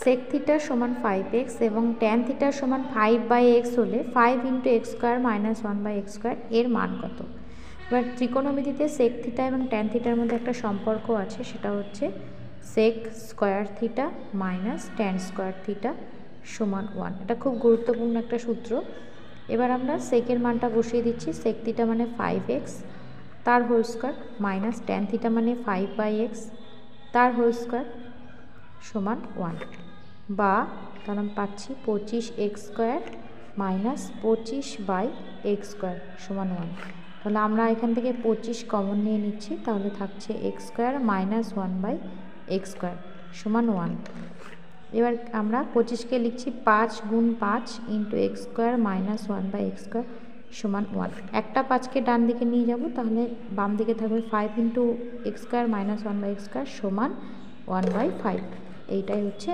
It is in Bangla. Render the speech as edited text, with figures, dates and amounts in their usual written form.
সেক থিটা সমান 5x এবং ট্যান থিটা সমান 5/x হলে 5 × x² - 1/x² এর মান কত? এবার ত্রিকোণমিতিতে সেক থিটা এবং ট্যান থিটার মধ্যে একটা সম্পর্ক আছে, সেটা হচ্ছে sec square theta minus tan square theta সমান 1। এটা খুব গুরুত্বপূর্ণ একটা সূত্র। এবার আমরা সেকের মানটা বসিয়ে দিচ্ছি। সেক থিটা মানে 5x তার whole square minus tan theta মানে 5/x তার হোল স্কোয়ার সমান 1, বা তাহলে আমি পাচ্ছি 25x² - 25/x² সমান 1। তাহলে আমরা এখান থেকে 25 কমন নিয়ে নিচ্ছি, তাহলে থাকছে x² - 1/x² সমান 1। এবার আমরা 25কে লিখছি 5 × 5 × x² - 1/x² সমান 1। একটা 5কে ডান দিকে নিয়ে যাব, তাহলে বাম দিকে থাকবে 5 × x² - 1/x² সমান 1/5। এইটাই হচ্ছে